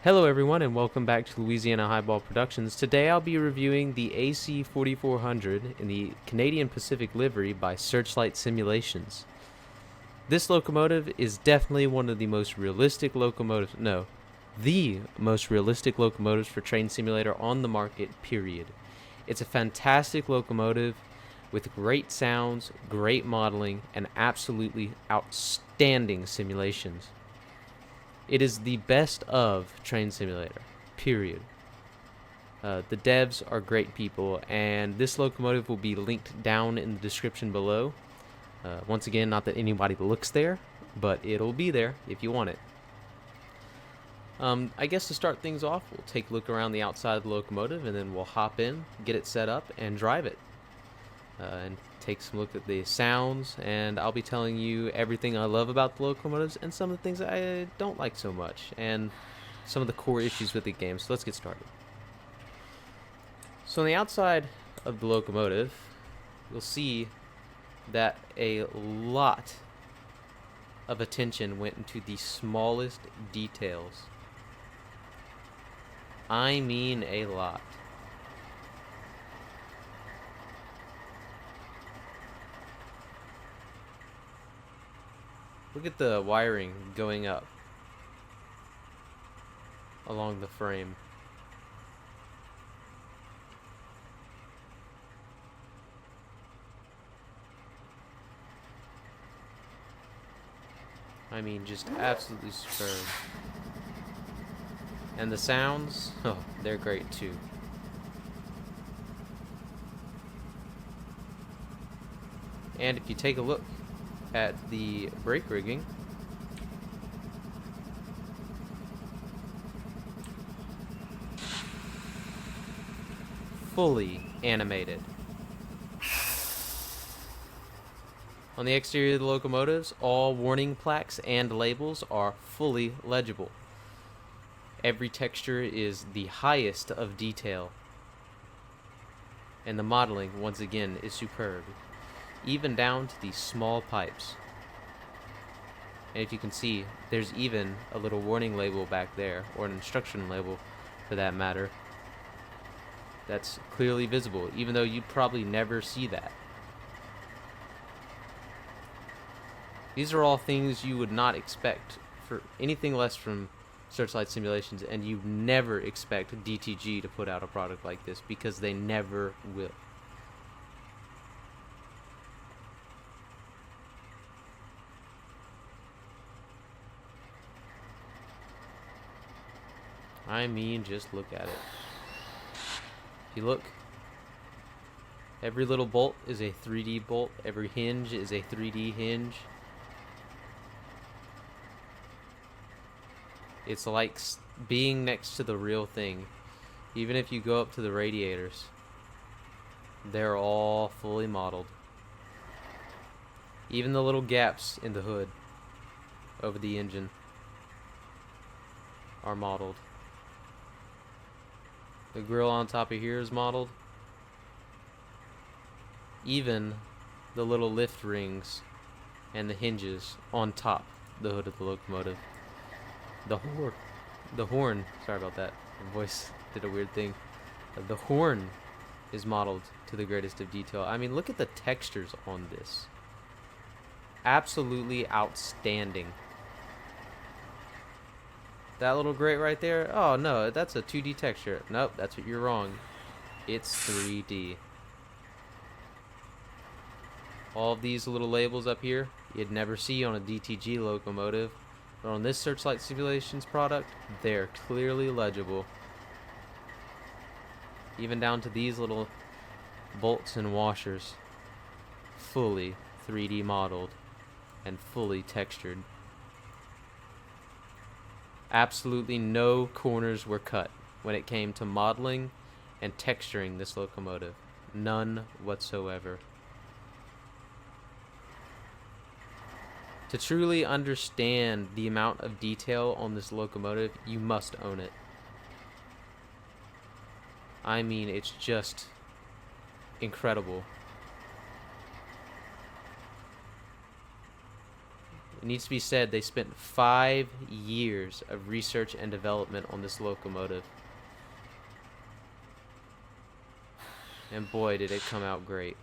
Hello everyone and welcome back to Louisiana Highball Productions. Today I'll be reviewing the AC4400 in the Canadian Pacific livery by Searchlight Simulations. This locomotive is definitely one of the most realistic locomotives, the most realistic locomotives for train simulator on the market, period. It's a fantastic locomotive with great sounds, great modeling, and absolutely outstanding simulations. It is the best of train simulator, period. The devs are great people, and this locomotive will be linked down in the description below. Once again, not that anybody looks there, but it'll be there if you want it. I guess to start things off, we'll take a look around the outside of the locomotive, and then we'll hop in, get it set up, and drive it. And take some look at the sounds, and I'll be telling you everything I love about the locomotives and some of the things I don't like so much, and some of the core issues with the game. So let's get started. So on the outside of the locomotive, you'll see that a lot of attention went into the smallest details. I mean a lot. Look at the wiring going up along the frame. I mean, just absolutely superb. And the sounds, oh, they're great too. And if you take a look at the brake rigging, fully animated. On the exterior of the locomotives, all warning plaques and labels are fully legible. Every texture is the highest of detail, and the modeling, once again, is superb, even down to the small pipes. And if you can see, there's even a little warning label back there, or an instruction label for that matter, that's clearly visible, even though you'd probably never see that. These are all things you would not expect for anything less from Searchlight Simulations, and you never expect DTG to put out a product like this, because they never will. I mean, just look at it. If you look, every little bolt is a 3D bolt, every hinge is a 3D hinge. It's like being next to the real thing. Even if you go up to the radiators, they're all fully modeled. Even the little gaps in the hood over the engine are modeled. The grill on top of here is modeled. Even the little lift rings and the hinges on top the hood of the locomotive. The horn, sorry about that, my voice did a weird thing. The horn is modeled to the greatest of detail. I mean, look at the textures on this. Absolutely outstanding. That little grate right there, oh no, that's a 2D texture. Nope, that's what you're wrong. It's 3D. All of these little labels up here, you'd never see on a DTG locomotive. But on this Searchlight Simulations product, they're clearly legible. Even down to these little bolts and washers. Fully 3D modeled and fully textured. Absolutely no corners were cut when it came to modeling and texturing this locomotive. None whatsoever. To truly understand the amount of detail on this locomotive, you must own it. I mean, it's just incredible. It needs to be said they spent 5 years of research and development on this locomotive. And boy, did it come out great.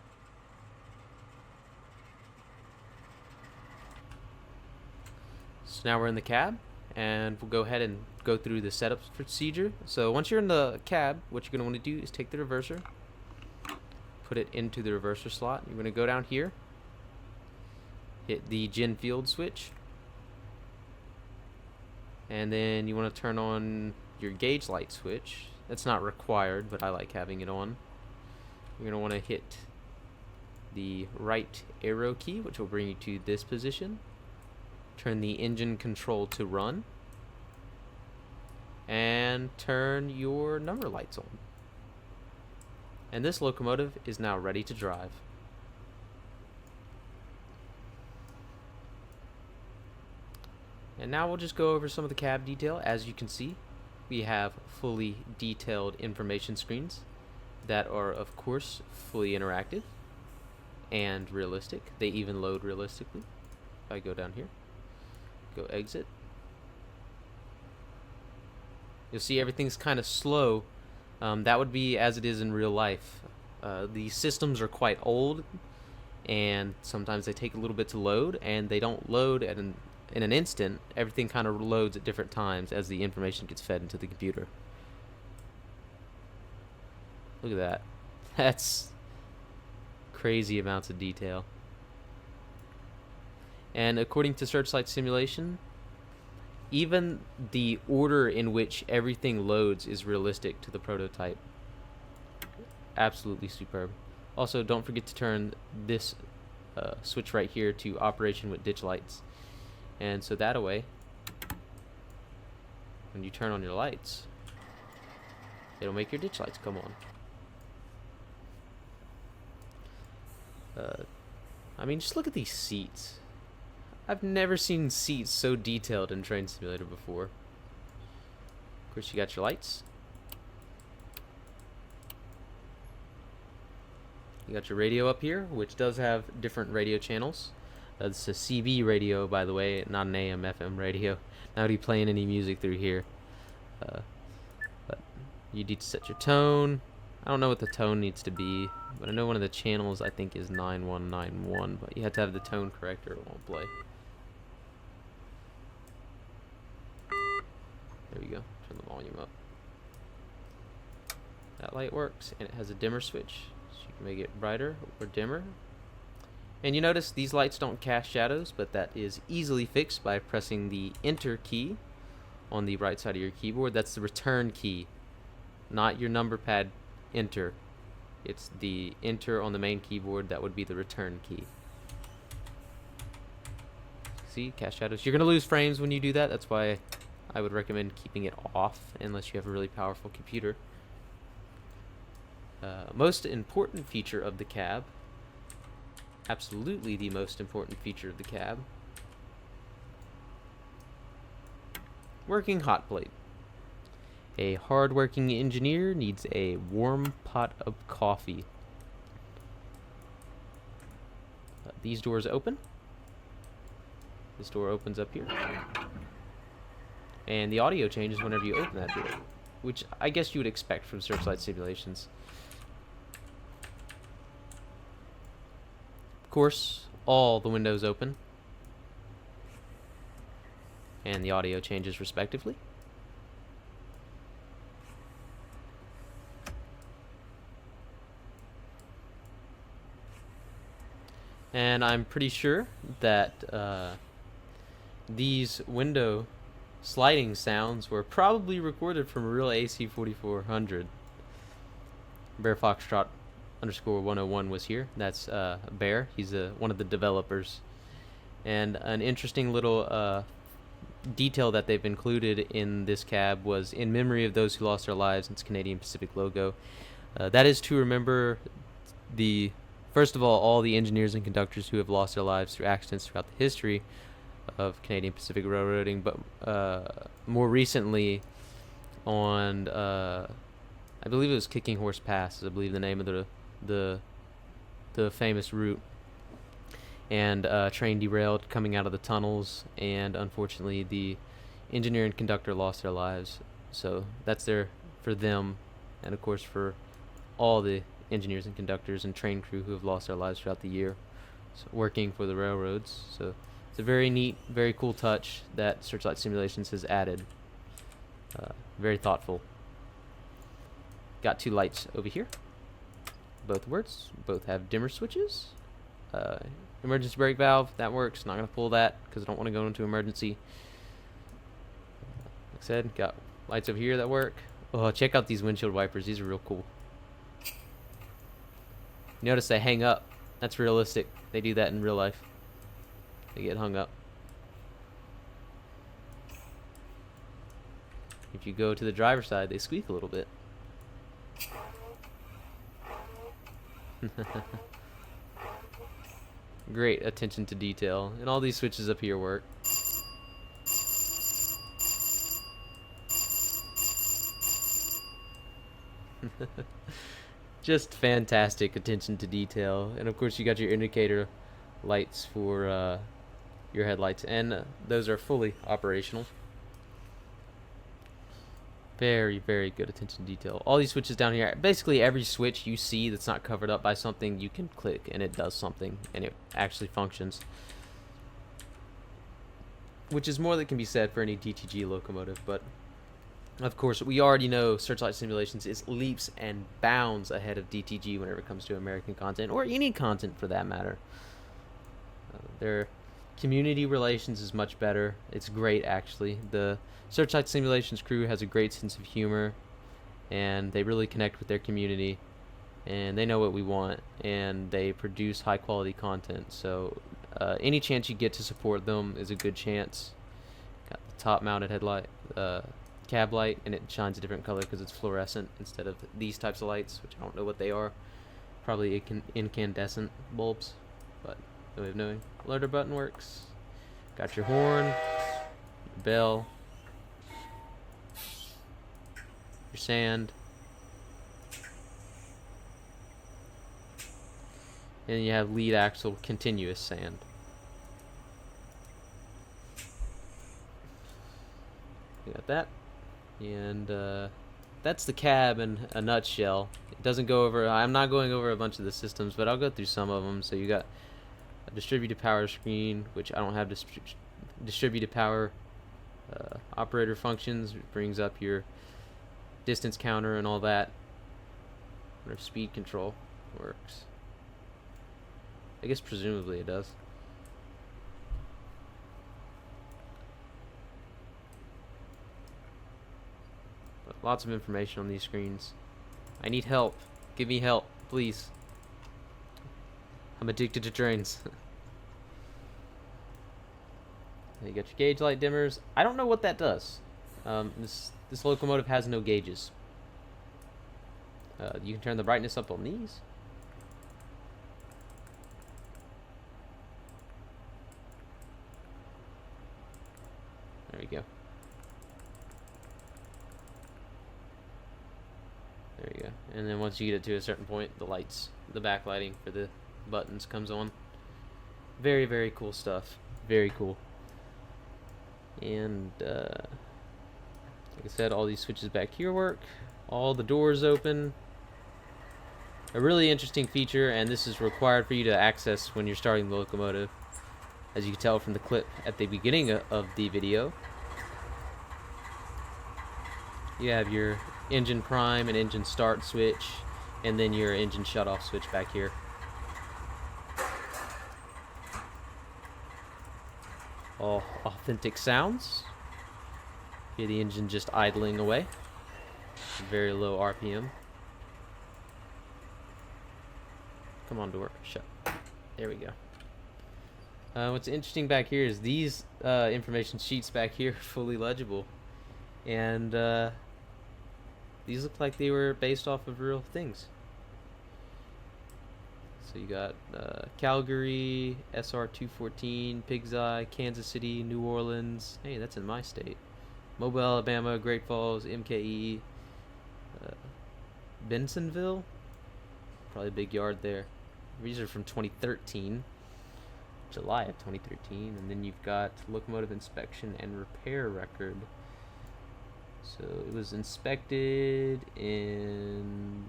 So now we're in the cab, and we'll go ahead and go through the setup procedure. So once you're in the cab, what you're going to want to do is take the reverser, put it into the reverser slot. You're going to go down here, hit the gen field switch, and then you want to turn on your gauge light switch. That's not required, but I like having it on. You're going to want to hit the right arrow key, which will bring you to this position. Turn the engine control to run, and turn your number lights on. And this locomotive is now ready to drive. And now we'll just go over some of the cab detail. As you can see, we have fully detailed information screens that are, of course, fully interactive and realistic. They even load realistically. If I go down here, go exit, you'll see everything's kind of slow. That would be as it is in real life. The systems are quite old, and sometimes they take a little bit to load, and they don't load in an instant. Everything kind of loads at different times as the information gets fed into the computer. Look at that. That's crazy amounts of detail. And according to Searchlight simulation, even the order in which everything loads is realistic to the prototype. Absolutely superb. Also, don't forget to turn this switch right here to operation with ditch lights. And so that way, when you turn on your lights, it'll make your ditch lights come on. I mean, just look at these seats. I've never seen seats so detailed in Train Simulator before. Of course, you got your lights. You got your radio up here, which does have different radio channels. It's a CB radio, by the way, not an AM FM radio. Not be playing any music through here. But you need to set your tone. I don't know what the tone needs to be, but I know one of the channels I think is 9191, but you have to have the tone correct or it won't play. There you go. Turn the volume up. That light works, and it has a dimmer switch, so you can make it brighter or dimmer. And you notice these lights don't cast shadows, but that is easily fixed by pressing the Enter key on the right side of your keyboard. That's the return key, not your number pad Enter. It's the Enter on the main keyboard. That would be the return key. See, cast shadows. You're going to lose frames when you do that. That's why I would recommend keeping it off unless you have a really powerful computer. Most important feature of the cab, absolutely the most important feature of the cab, working hot plate. A hard-working engineer needs a warm pot of coffee. These doors open. This door opens up here. And the audio changes whenever you open that door, which I guess you would expect from Searchlight simulations. Of course, all the windows open. And the audio changes respectively. And I'm pretty sure that these window sliding sounds were probably recorded from a real AC4400. Bear Foxtrot _101 was here. That's Bear. He's one of the developers. And an interesting little detail that they've included in this cab was in memory of those who lost their lives. It's Canadian Pacific logo. That is to remember first of all the engineers and conductors who have lost their lives through accidents throughout the history of Canadian Pacific Railroading, but more recently on I believe it was Kicking Horse Pass, is I believe the name of the famous route. and train derailed coming out of the tunnels, and unfortunately the engineer and conductor lost their lives. So that's there for them, and of course for all the engineers and conductors and train crew who have lost their lives throughout the year, so working for the railroads. So it's a very neat, very cool touch that Searchlight Simulations has added. Very thoughtful. Got two lights over here. Both works. Both have dimmer switches. Emergency brake valve, that works. Not going to pull that because I don't want to go into emergency. Like I said, got lights over here that work. Oh, check out these windshield wipers. These are real cool. Notice they hang up. That's realistic. They do that in real life. They get hung up. If you go to the driver's side, they squeak a little bit. Great attention to detail. And all these switches up here work. Just fantastic attention to detail. And of course you got your indicator lights for your headlights, and those are fully operational. Very, very good attention to detail. All these switches down here, basically every switch you see that's not covered up by something, you can click and it does something, and it actually functions. Which is more than can be said for any DTG locomotive, but of course we already know Searchlight Simulations is leaps and bounds ahead of DTG whenever it comes to American content, or any content for that matter. Their community relations is much better. It's great, actually. The Searchlight Simulations crew has a great sense of humor, and they really connect with their community, and they know what we want, and they produce high quality content. So any chance you get to support them is a good chance. Got the top mounted headlight, cab light, and it shines a different color because it's fluorescent instead of these types of lights, which I don't know what they are. Probably incandescent bulbs, but no way of knowing. Alerter button works. Got your horn, your bell, your sand, and you have lead axle continuous sand. You got that, and that's the cab in a nutshell. It doesn't go over. I'm not going over a bunch of the systems, but I'll go through some of them. So you got a distributed power screen, which I don't have distributed power operator functions, which brings up your distance counter and all that. Or speed control works. I guess presumably it does. But lots of information on these screens. I need help. Give me help, please. I'm addicted to trains. You got your gauge light dimmers. I don't know what that does. This locomotive has no gauges. You can turn the brightness up on these. There we go. There you go. And then once you get it to a certain point, the lights, the backlighting for the buttons comes on. Very, very cool stuff. Very cool. And like I said, all these switches back here work. All the doors open. A really interesting feature, and this is required for you to access when you're starting the locomotive, as you can tell from the clip at the beginning of the video. You have your engine prime and engine start switch, and then your engine shut off switch back here. All authentic sounds. Hear the engine just idling away. Very low RPM. Come on, door. Shut. There we go. What's interesting back here is these information sheets back here are fully legible. And these look like they were based off of real things. So you got Calgary, SR214, Pig's Eye, Kansas City, New Orleans. Hey, that's in my state. Mobile, Alabama, Great Falls, MKE, Bensonville. Probably a big yard there. These are from 2013. July of 2013, and then you've got locomotive inspection and repair record. So it was inspected in,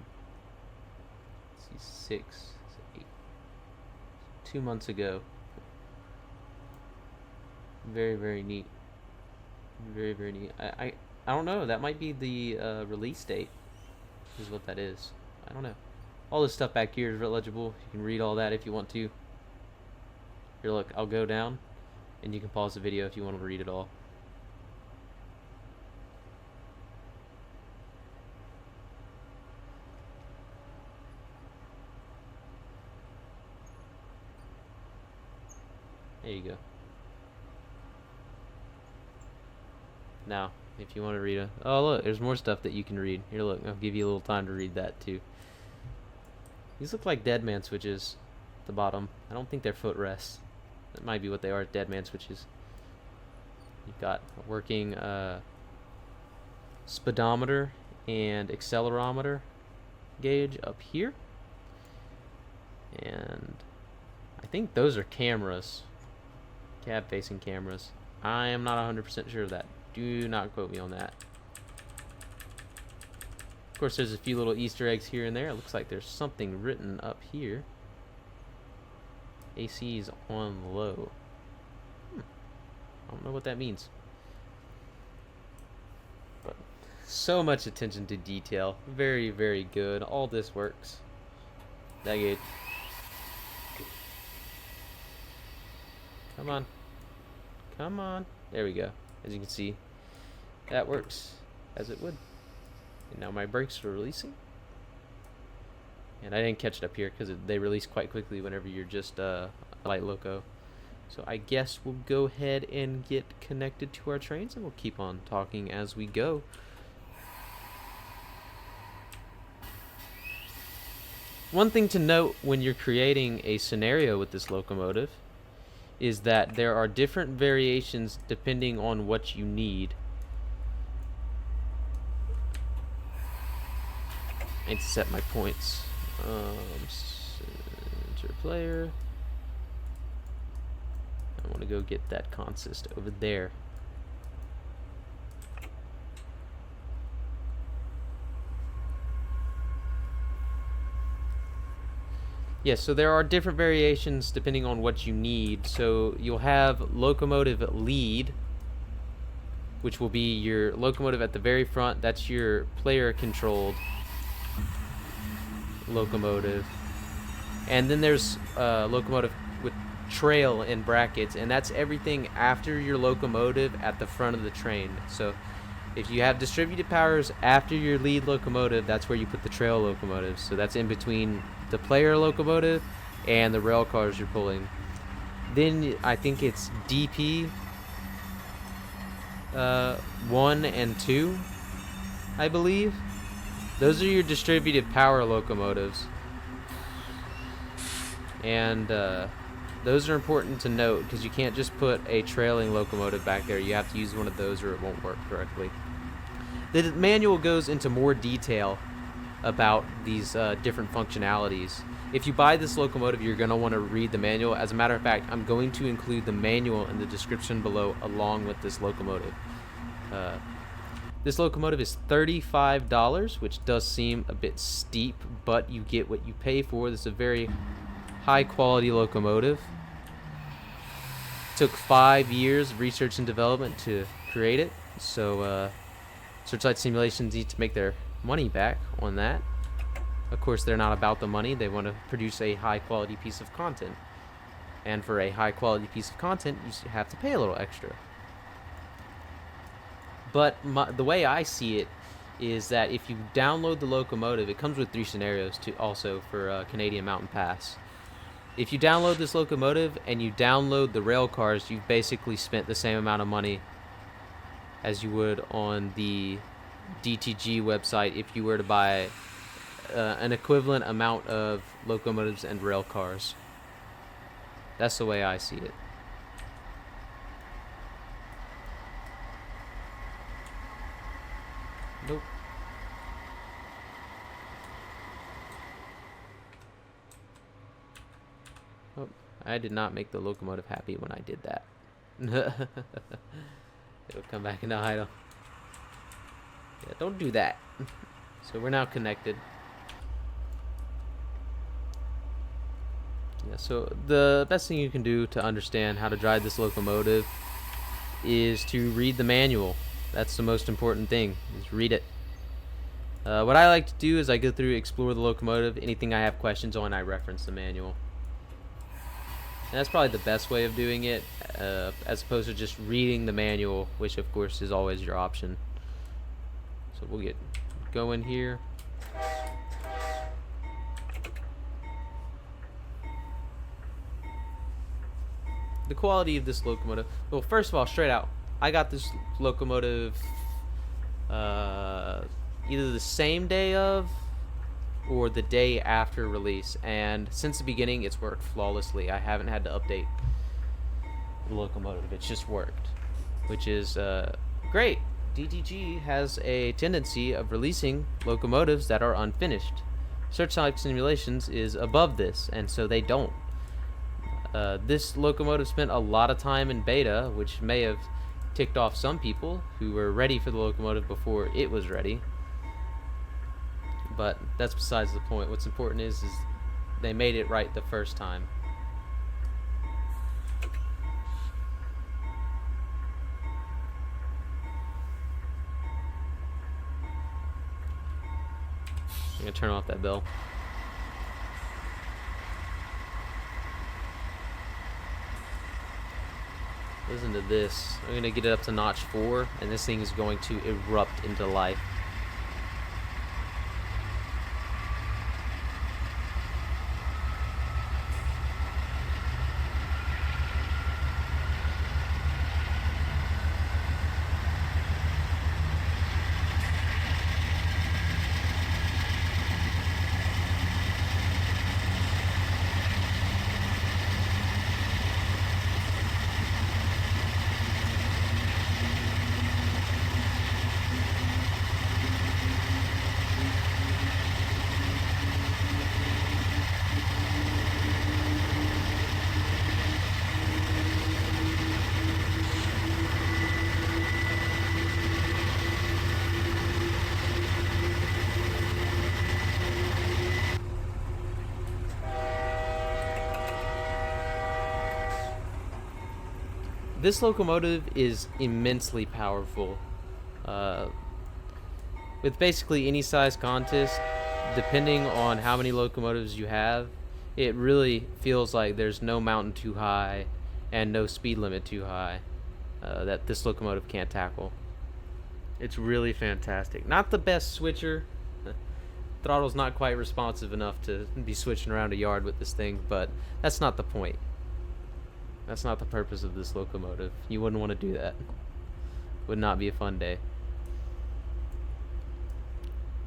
let's see, 6, 8, 2 months ago. Very, very neat. Very, very neat. I don't know. That might be the release date, is what that is. I don't know. All this stuff back here is legible. You can read all that if you want to. Here, look, I'll go down, and you can pause the video if you want to read it all. There you go. Now, if you want to read oh look, there's more stuff that you can read. Here, look, I'll give you a little time to read that too. These look like dead man switches at the bottom. I don't think they're footrests. That might be what they are, dead man switches. You've got a working speedometer and accelerometer gauge up here. And I think those are cameras. Cab facing cameras. I am not 100% sure of that. Do not quote me on that. Of course, there's a few little Easter eggs here and there. It looks like there's something written up here. AC is on low. I don't know what that means. But so much attention to detail. Very, very good. All this works. That gauge. Come on. Come on. There we go. As you can see, that works as it would. And now my brakes are releasing. And I didn't catch it up here because they release quite quickly whenever you're just a light loco. So I guess we'll go ahead and get connected to our trains, and we'll keep on talking as we go. One thing to note when you're creating a scenario with this locomotive is that there are different variations depending on what you need. I need to set my points. Center player. I want to go get that consist over there. Yes, so there are different variations depending on what you need. So you'll have locomotive lead, which will be your locomotive at the very front. That's your player controlled locomotive. And then there's locomotive with trail in brackets, and that's everything after your locomotive at the front of the train. So if you have distributed powers after your lead locomotive, that's where you put the trail locomotives. So that's in between the player locomotive and the rail cars you're pulling. Then I think it's DP 1 and 2, I believe. Those are your distributed power locomotives. And those are important to note because you can't just put a trailing locomotive back there. You have to use one of those or it won't work correctly. The manual goes into more detail about these different functionalities. If you buy this locomotive, you're going to want to read the manual. As a matter of fact, I'm going to include the manual in the description below along with this locomotive. This locomotive is $35, which does seem a bit steep, but you get what you pay for. This is a very high quality locomotive. Took 5 years of research and development to create it, so Searchlight Simulations need to make their money back on that. Of course, they're not about the money. They want to produce a high quality piece of content, and for a high quality piece of content you have to pay a little extra. But the way I see it is that if you download the locomotive, it comes with 3 scenarios to also for Canadian Mountain Pass. If you download this locomotive and you download the rail cars, you've basically spent the same amount of money as you would on the DTG website if you were to buy an equivalent amount of locomotives and rail cars. That's the way I see it. Nope. Oh, I did not make the locomotive happy when I did that. It'll come back into idle. Yeah, don't do that. So we're now connected. Yeah, so the best thing you can do to understand how to drive this locomotive is to read the manual. That's the most important thing, is read it. What I like to do is I go through, explore the locomotive. Anything I have questions on, I reference the manual. And that's probably the best way of doing it, as opposed to just reading the manual, which of course is always your option. So we'll get going here. The quality of this locomotive. Well, first of all, straight out, I got this locomotive either the same day of or the day after release, and since the beginning it's worked flawlessly. I haven't had to update the locomotive. It's just worked, which is great. DTG has a tendency of releasing locomotives that are unfinished. Searchlight Simulations is above this, and so they don't. This locomotive spent a lot of time in beta, which may have ticked off some people who were ready for the locomotive before it was ready. But that's besides the point. What's important is they made it right the first time. I'm gonna turn off that bell. Listen to this. I'm gonna get it up to notch 4, and this thing is going to erupt into life. This locomotive is immensely powerful. With basically any size contest, depending on how many locomotives you have, it really feels like there's no mountain too high and no speed limit too high that this locomotive can't tackle. It's really fantastic. Not the best switcher. Throttle's not quite responsive enough to be switching around a yard with this thing, but that's not the point. That's not the purpose of this locomotive. You wouldn't want to do that. Would not be a fun day.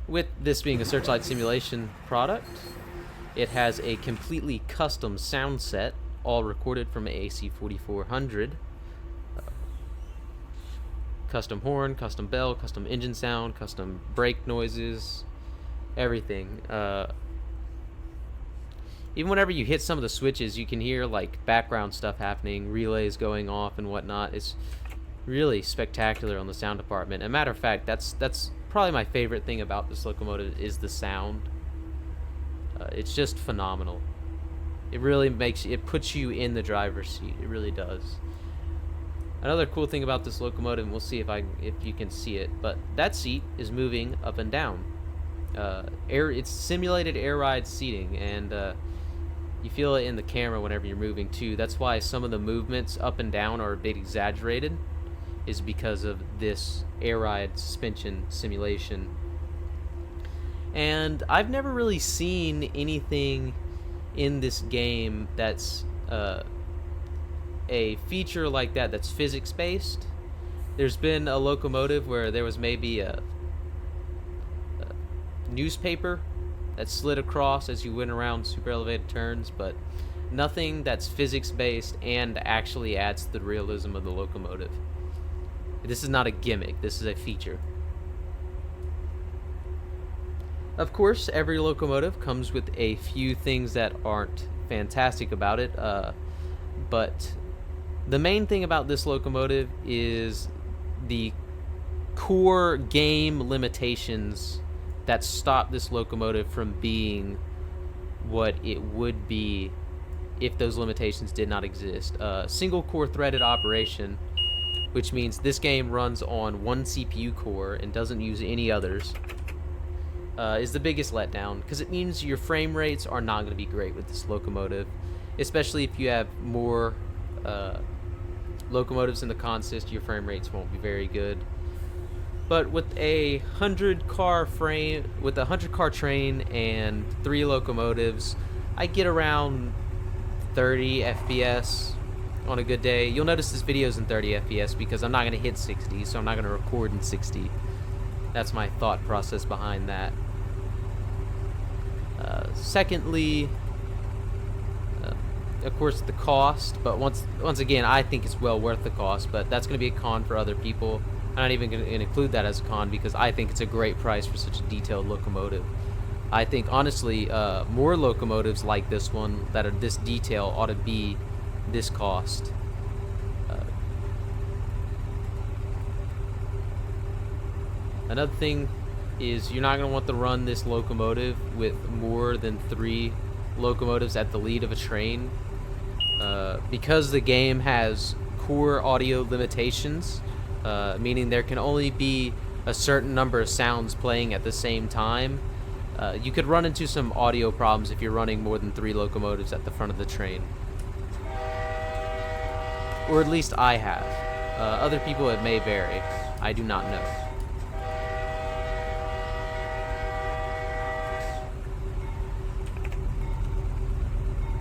With this being a Searchlight simulation product, it has a completely custom sound set, all recorded from an AC4400. Custom horn, custom bell, custom engine sound, custom brake noises, everything. Even whenever you hit some of the switches, you can hear like background stuff happening, relays going off and whatnot. It's really spectacular on the sound department. As a matter of fact, that's probably my favorite thing about this locomotive is the sound. It's just phenomenal. It really it puts you in the driver's seat. It really does. Another cool thing about this locomotive, and we'll see if you can see it, but that seat is moving up and down. It's simulated air ride seating, and you feel it in the camera whenever you're moving too. That's why some of the movements up and down are a bit exaggerated, is because of this air ride suspension simulation. And I've never really seen anything in this game that's a feature like that that's physics based. There's been a locomotive where there was maybe a newspaper that slid across as you went around super elevated turns, but nothing that's physics based and actually adds to the realism of the locomotive. This is not a gimmick, this is a feature. Of course, every locomotive comes with a few things that aren't fantastic about it. But the main thing about this locomotive is the core game limitations that stop this locomotive from being what it would be if those limitations did not exist. Single core threaded operation, which means this game runs on one CPU core and doesn't use any others, is the biggest letdown, because it means your frame rates are not going to be great with this locomotive, especially if you have more locomotives in the consist. Your frame rates won't be very good. But with a 100-car train and 3 locomotives, I get around 30 FPS on a good day. You'll notice this video is in 30 FPS because I'm not going to hit 60, so I'm not going to record in 60. That's my thought process behind that. Secondly, of course, the cost. But once again, I think it's well worth the cost. But that's going to be a con for other people. I'm not even going to include that as a con because I think it's a great price for such a detailed locomotive. I think, honestly, more locomotives like this one that are this detail ought to be this cost. Another thing is you're not going to want to run this locomotive with more than 3 locomotives at the lead of a train. Because the game has core audio limitations, meaning there can only be a certain number of sounds playing at the same time, you could run into some audio problems if you're running more than 3 locomotives at the front of the train. Or at least I have. Other people, it may vary. I do not know.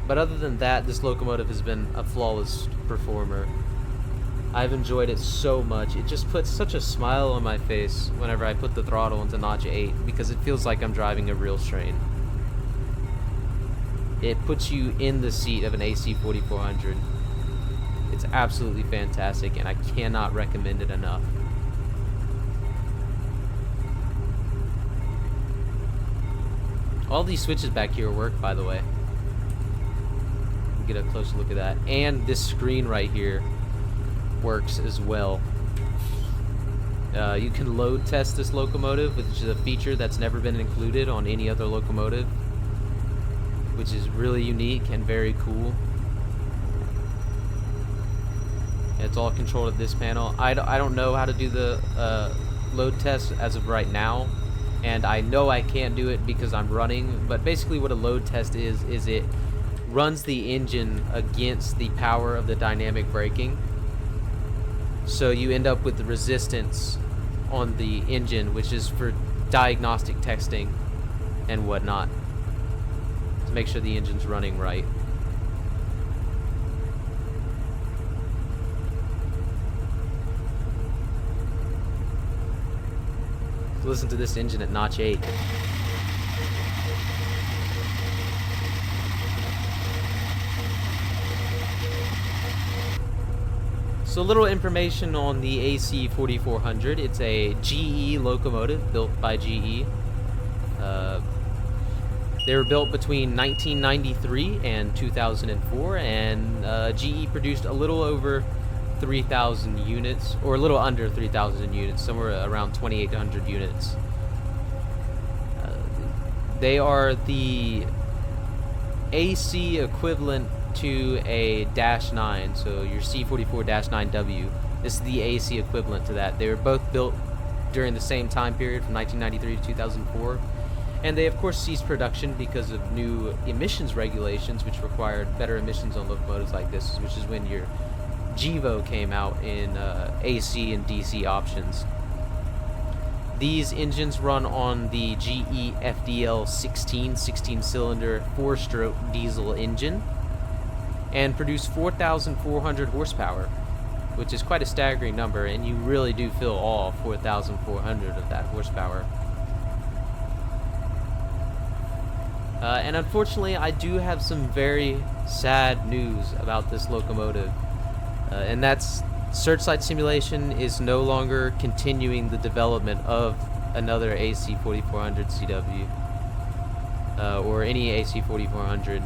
But other than that, this locomotive has been a flawless performer. I've enjoyed it so much. It just puts such a smile on my face whenever I put the throttle into notch 8 because it feels like I'm driving a real train. It puts you in the seat of an AC4400. It's absolutely fantastic, and I cannot recommend it enough. All these switches back here work, by the way. Get a closer look at that. And this screen right here works as well. You can load test this locomotive, which is a feature that's never been included on any other locomotive, which is really unique and very cool. It's all controlled at this panel. I don't know how to do the load test as of right now, and I know I can't do it because I'm running, but basically what a load test is it runs the engine against the power of the dynamic braking. So you end up with the resistance on the engine, which is for diagnostic testing and whatnot, to make sure the engine's running right. Listen to this engine at notch 8. So a little information on the AC4400. It's a GE locomotive built by GE. They were built between 1993 and 2004, and GE produced a little over 3,000 units, or a little under 3,000 units, somewhere around 2,800 units. They are the AC equivalent to a Dash 9, so your C44-9W. This is the AC equivalent to that. They were both built during the same time period from 1993 to 2004, and they of course ceased production because of new emissions regulations, which required better emissions on locomotives like this, which is when your GEVO came out in AC and DC options. These engines run on the GE FDL 16-cylinder 4-stroke diesel engine and produce 4,400 horsepower, which is quite a staggering number, and you really do feel all 4,400 of that horsepower. And unfortunately, I do have some very sad news about this locomotive, and that's Searchlight Simulation is no longer continuing the development of another AC4400 CW, or any AC4400.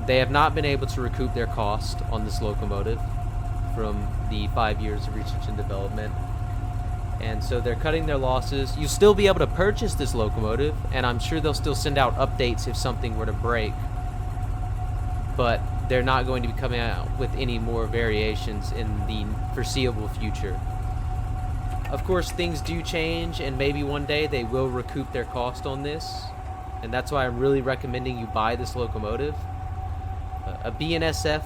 They have not been able to recoup their cost on this locomotive from the 5 years of research and development, and so they're cutting their losses. You'll still be able to purchase this locomotive, and I'm sure they'll still send out updates if something were to break, but they're not going to be coming out with any more variations in the foreseeable future. Of course, things do change, and maybe one day they will recoup their cost on this, and that's why I'm really recommending you buy this locomotive. A BNSF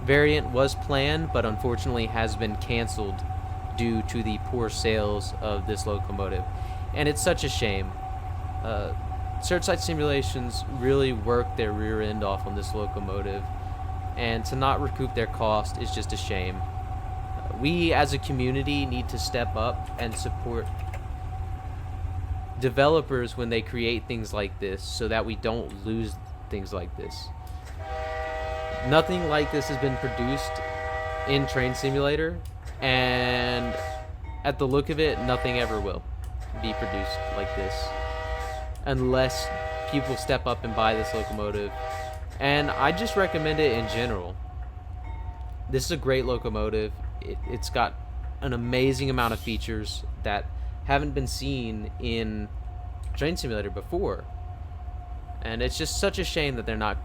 variant was planned, but unfortunately has been canceled due to the poor sales of this locomotive, and it's such a shame. Searchlight Simulations really worked their rear end off on this locomotive, and to not recoup their cost is just a shame. We as a community need to step up and support developers when they create things like this, so that we don't lose things like this. Nothing like this has been produced in Train Simulator, and at the look of it, nothing ever will be produced like this unless people step up and buy this locomotive. And I just recommend it in general. This is a great locomotive. It's got an amazing amount of features that haven't been seen in Train Simulator before, and it's just such a shame that they're not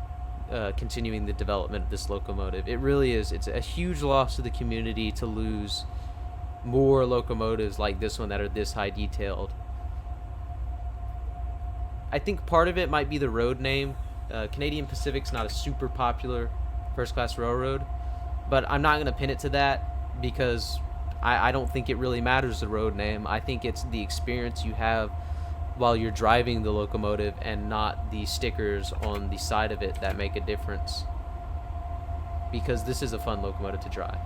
continuing the development of this locomotive. It really is. It's a huge loss to the community to lose more locomotives like this one that are this high detailed. I think part of it might be the road name. Canadian Pacific's not a super popular first-class railroad, but I'm not going to pin it to that because I don't think it really matters, the road name. I think it's the experience you have while you're driving the locomotive and not the stickers on the side of it that make a difference, because this is a fun locomotive to drive.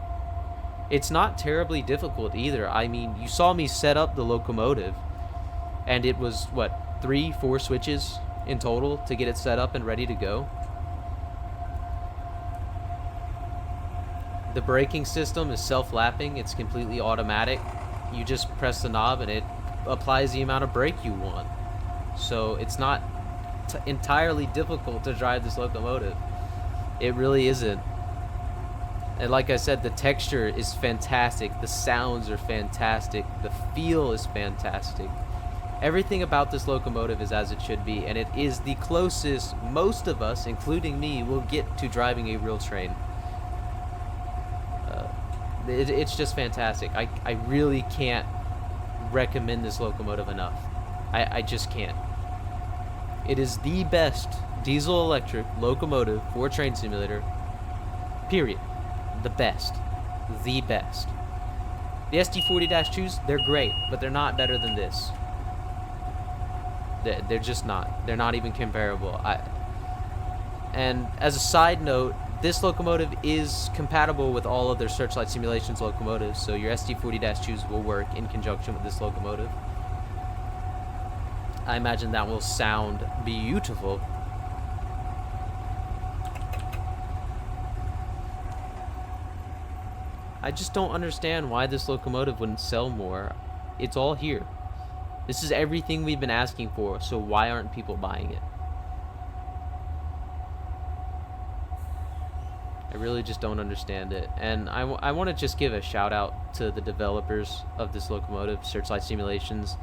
It's not terribly difficult either. I mean, you saw me set up the locomotive, and it was, what, 3-4 switches in total to get it set up and ready to go. The braking system is self-lapping. It's completely automatic. You just press the knob and it applies the amount of brake you want. So it's not entirely difficult to drive this locomotive. It really isn't. And like I said, the texture is fantastic. The sounds are fantastic. The feel is fantastic. Everything about this locomotive is as it should be, and it is the closest most of us, including me, will get to driving a real train. It's just fantastic. I really can't recommend this locomotive enough. I just can't. It is the best diesel electric locomotive for Train Simulator, period. The best. The best. The SD40-2s, they're great, but they're not better than this. They're just not. They're not even comparable. And as a side note, this locomotive is compatible with all of their Searchlight Simulations locomotives, so your SD40-2s will work in conjunction with this locomotive. I imagine that will sound beautiful. I just don't understand why this locomotive wouldn't sell more. It's all here. This is everything we've been asking for, so why aren't people buying it? I really just don't understand it. And I want to just give a shout out to the developers of this locomotive, Searchlight Simulations.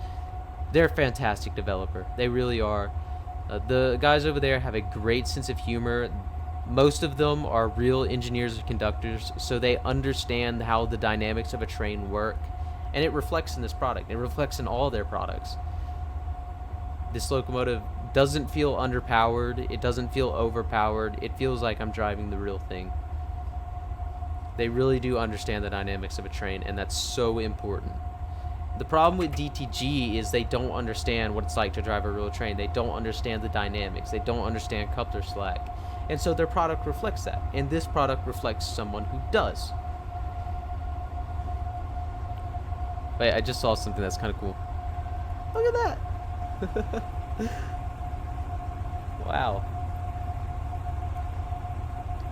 They're a fantastic developer. They really are. The guys over there have a great sense of humor. Most of them are real engineers and conductors, so they understand how the dynamics of a train work. And it reflects in this product. It reflects in all their products. This locomotive doesn't feel underpowered. It doesn't feel overpowered. It feels like I'm driving the real thing. They really do understand the dynamics of a train, and that's so important. The problem with DTG is they don't understand what it's like to drive a real train. They don't understand the dynamics. They don't understand coupler slack. And so their product reflects that. And this product reflects someone who does. Wait, I just saw something that's kind of cool. Look at that! Wow.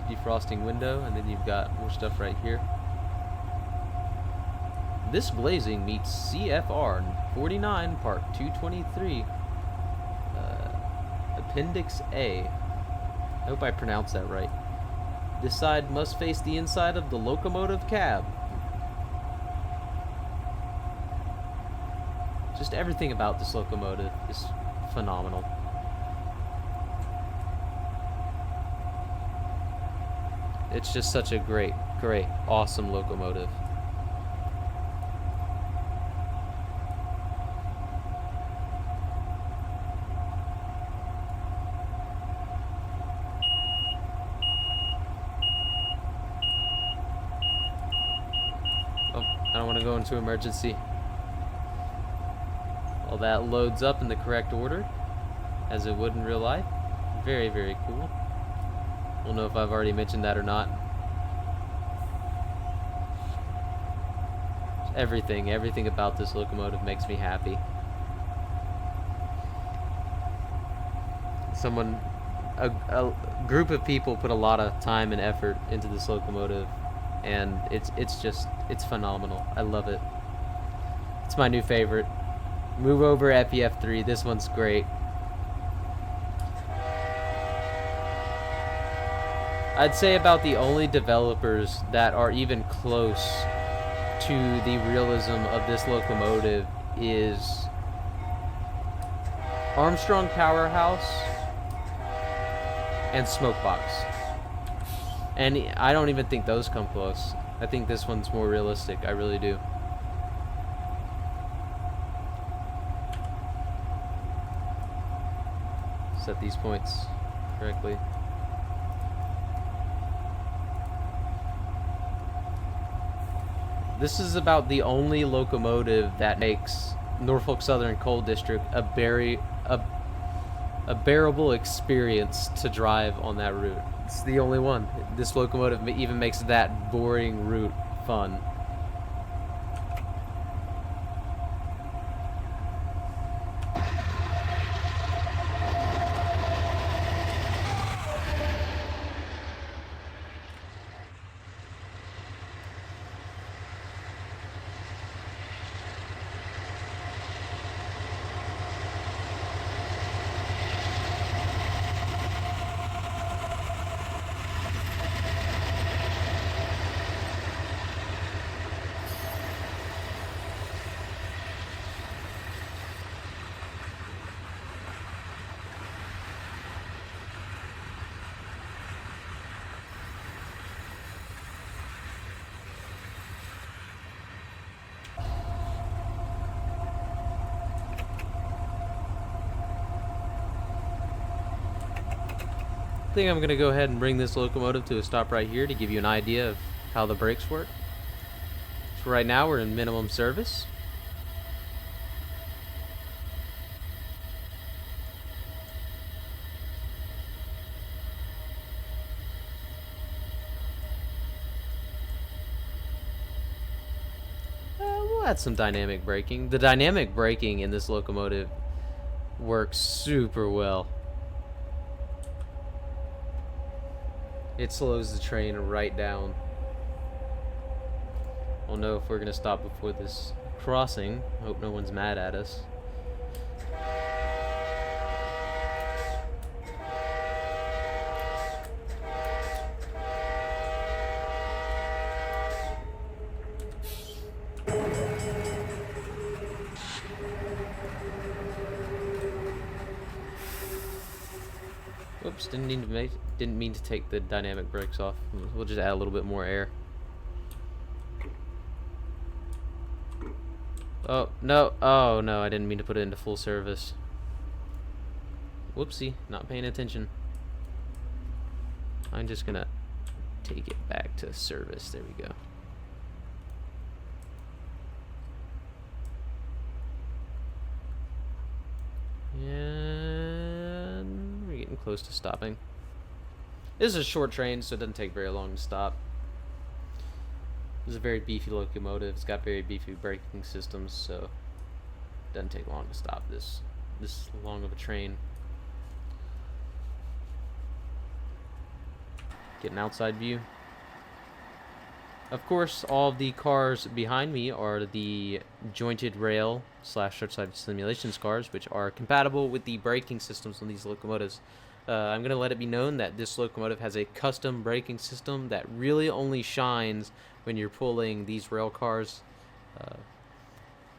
Defrosting window, and then you've got more stuff right here. This blazing meets CFR 49 Part 223. Appendix A. I hope I pronounced that right. This side must face the inside of the locomotive cab. Just everything about this locomotive is phenomenal. It's just such a great, awesome locomotive. Oh, I don't want to go into emergency. All that loads up in the correct order, as it would in real life. Very, very cool. I don't know if I've already mentioned that or not. Everything about this locomotive makes me happy. A group of people put a lot of time and effort into this locomotive, and it's phenomenal. I love it. It's my new favorite. Move over FEF3. This one's great. I'd say about the only developers that are even close to the realism of this locomotive is Armstrong Powerhouse and Smokebox. And I don't even think those come close. I think this one's more realistic. I really do. Set these points correctly. This is about the only locomotive that makes Norfolk Southern Coal District a bearable experience to drive on that route. It's the only one. This locomotive even makes that boring route fun. I think I'm going to go ahead and bring this locomotive to a stop right here to give you an idea of how the brakes work. So right now we're in minimum service. We'll add some dynamic braking. The dynamic braking in this locomotive works super well. It slows the train right down. I don't know if we're gonna stop before this crossing. Hope no one's mad at us. Oops, didn't mean to take the dynamic brakes off. We'll just add a little bit more air. Oh no, I didn't mean to put it into full service. Whoopsie, not paying attention. I'm just gonna take it back to service. There we go. And we're getting close to stopping. This is a short train, so it doesn't take very long to stop. This is a very beefy locomotive. It's got very beefy braking systems, so it doesn't take long to stop this long of a train. Get an outside view. Of course, all of the cars behind me are the jointed rail / Searchlight simulations cars, which are compatible with the braking systems on these locomotives. I'm going to let it be known that this locomotive has a custom braking system that really only shines when you're pulling these rail cars. Uh,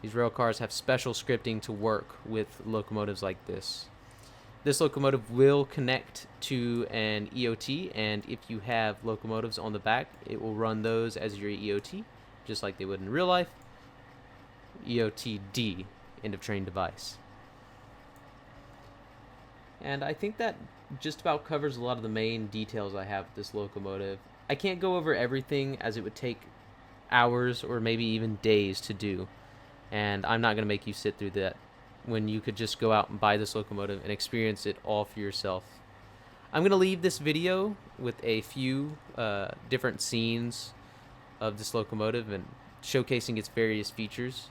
these rail cars have special scripting to work with locomotives like this. This locomotive will connect to an EOT, and if you have locomotives on the back, it will run those as your EOT, just like they would in real life. EOT D, end of train device. And I think that just about covers a lot of the main details I have with this locomotive. I can't go over everything, as it would take hours or maybe even days to do, and I'm not going to make you sit through that when you could just go out and buy this locomotive and experience it all for yourself. I'm going to leave this video with a few different scenes of this locomotive and showcasing its various features.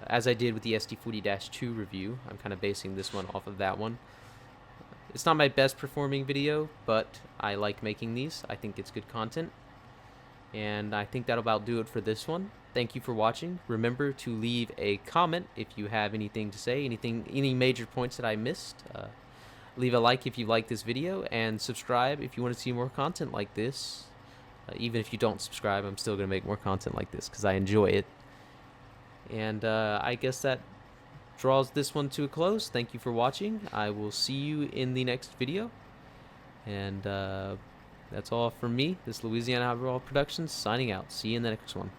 As I did with the SD40-2 review, I'm kind of basing this one off of that one. It's not my best performing video, but I like making these. I think it's good content. And I think that'll about do it for this one. Thank you for watching. Remember to leave a comment if you have anything to say, any major points that I missed. Leave a like if you like this video, and subscribe if you want to see more content like this. Even if you don't subscribe, I'm still going to make more content like this because I enjoy it. And I guess that draws this one to a close. Thank you for watching. I will see you in the next video. And that's all from me. This is Louisiana Highball Productions signing out. See you in the next one.